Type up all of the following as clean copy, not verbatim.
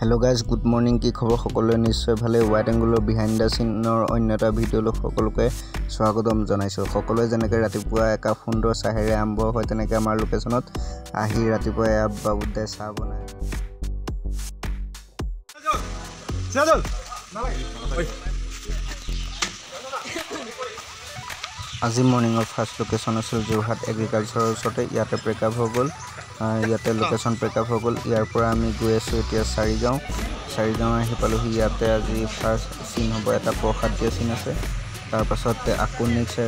hello guys good morning की खबर सकलोरे निश्चय भाले वाइट एंगुलर बिहाइंड द सीनर अन्य এটা ভিডিঅ'লৈ সকলোকে স্বাগতম জনাইছো সকলোৱে যেনেকৈ ৰাতিপুৱা একা সুন্দৰ চাহেৰে আৰম্ভ হয় তেনেকৈ আমাৰ লোকেশনত আহি ৰাতিপুৱা বাবুদাই চাহ বনায় আজি মৰ্নিংৰ ফাৰ্ষ্ট লোকেশন আছিল যোৰহাট এগ্ৰিকালচাৰৰ ওচৰতে ইয়াতে ব্ৰেকআপ হৈ গ'ল ইয়াতে লোকেশন ব্ৰেকআপ হৈ গ'ল ইয়াৰ পৰা আমি গৈ আছো এতিয়া চাৰিগাঁও আহি পালোহি ইয়াতে আজি ফাৰ্ষ্ট সিন হ'ব এটা প্ৰসাদ দিয়া সিন আছে তাৰ পাছত আকৌ নেক্সট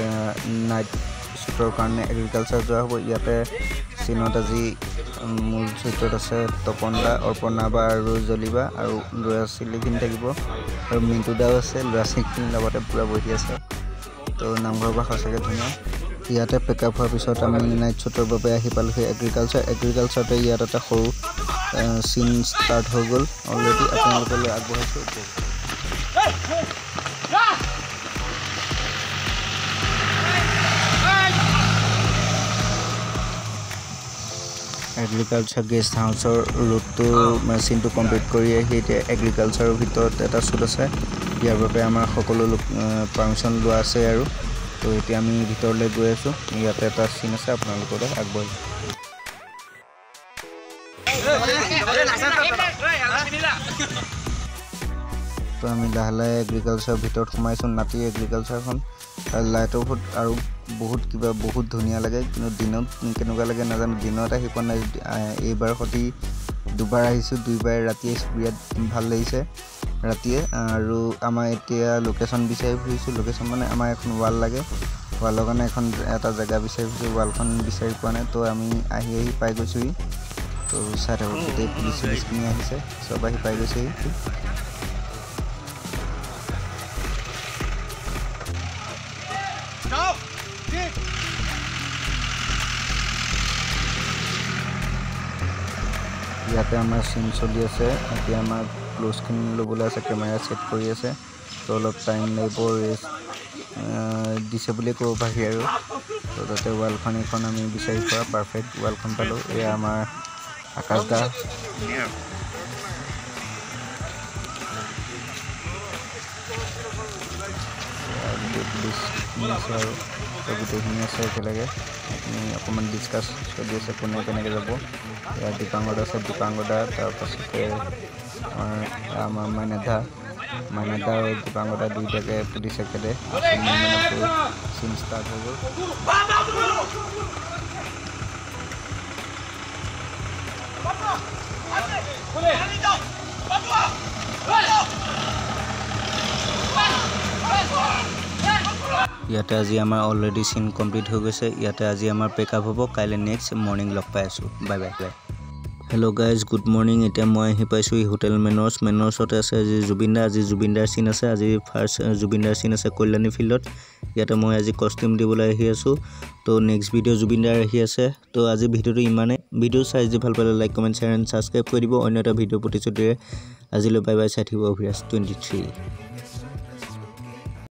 নাইট শ্বুটৰ কাৰণে এগ্ৰিকালচাৰ যোৱা হ'ব ইয়াতে সিনত আজি মূল চৰিত্ৰত আছে তপনদা অৰ্পণা বা আৰু জলিবা আৰু ল'ৰা ছোৱালীখিনি থাকিব আৰু মিণ্টুদাও আছে ল'ৰা ছোৱালীখিনিৰ লগতে পুৰা বহি আছে তো নামঘৰ বা সঁচাকৈ ধুনীয়া ইয়াতে পেকআপ হোৱাৰ পিছত আমি নাইট শ্বুটৰ বাবে আহি পালোহি এগ্ৰিকালচাৰতে ইয়াত এটা সৰু সিন ষ্টাৰ্ট হৈ গ'ল অলৰেডি আপোনালোকলৈ আগবঢ়াইছোঁ এগ্ৰিকালচাৰ গেষ্ট হাউচৰ ৰুটটো সিনটো কমপ্লিট কৰি আহি এতিয়া এগ্ৰিকালচাৰৰ ভিতৰত এটা শ্বুট আছে ইয়াৰ বাবে আমাৰ সকলো লোক পাৰ্মিশ্যন লোৱা আছে আৰু তো এতিয়া আমি ভিতৰলৈ গৈ আছোঁ ইয়াতে এটা সিন আছে আপোনালোকলৈ আগবঢ়াইছোঁ তো আমি লাহে লাহে এগ্ৰিকালচাৰৰ ভিতৰত সোমাইছোঁ নাতি এগ্ৰিকালচাৰখন লাইটৰ ফুট আৰু বহুত ধুনীয়া লাগে কিন্তু দিনত কেনেকুৱা লাগে নাজানো দিনত আহি পোৱা নাই এইবাৰ সতি দুবাৰ আহিছোঁ দুইবাৰ ৰাতি আহিছোঁ বিৰাট ভাল লাগিছে ৰাতিয়ে আৰু আমাৰ এতিয়া লোকেশ্যন বিচাৰি ফুৰিছোঁ লোকেশ্যন মানে আমাৰ এখন ৱাল লাগে ৱালৰ কাৰণে এখন এটা জেগা বিচাৰি ফুৰিছোঁ ৱালখন বিচাৰি পোৱা নাই তো আমি আহি পাই গৈছোঁহি তো চাই থাকোঁ গোটেই পুলিচখিনি আহিছে চব আহি পাই গৈছেহি ইয়াতে আমাৰ সিন চলি আছে এতিয়া আমাৰ ক্লোজখিনি ল'বলৈ আছে কেমেৰা ছেট কৰি আছে তো অলপ টাইম লাগিব ৰেষ্ট দিছে বুলিয়ে ক'ব পাৰি আৰু তো তাতে ৱালখন এখন আমি বিচাৰি পোৱা পাৰফেক্ট ৱালখন পালোঁ এয়া আমাৰ আকাশ দা আছে আৰু গোটেইখিনি আছে একেলগে অকণমান ডিছকাছ চলি আছে কোনে কেনেকৈ যাব ইয়াত দীপাংগদা আছে দীপাংগদা তাৰপাছতে আমাৰ মাইনাদা আৰু দীপাংগদা দুইটাকে পুলিচ একেলে চিন ষ্টাৰ্ট হৈ গ'ল ইয়াতে আজি আমাৰ অলৰেডি সিন কমপ্লিট হৈ গৈছে ইয়াতে আজি আমাৰ পেকআপ হ'ব কাইলৈ নেক্সট মৰ্নিং লগ পাই আছোঁ bye bye hello' guys good morning এতিয়া মই আহি পাইছোঁ এই হোটেল মেনৰ্ছতে আছে আজি জুবিনদাৰ সিন আছে আজি ফাৰ্ষ্ট জুবিনদাৰ সিন আছে কল্যাণী ফিল্ডত ইয়াতে মই আজি কষ্টিউম দিবলৈ আহি আছোঁ তো নেক্সট ভিডিঅ' জুবিনদাৰ আহি আছে তো আজি ভিডিঅ'টো ইমানেই ভিডিঅ' চাই যদি ভাল পালে like comment share and subscribe কৰি দিব অন্য এটা ভিডিঅ' প্ৰতিশ্ৰুতিৰে আজিলৈ বাই বাই চাই থাকিব অভিৰাজ 23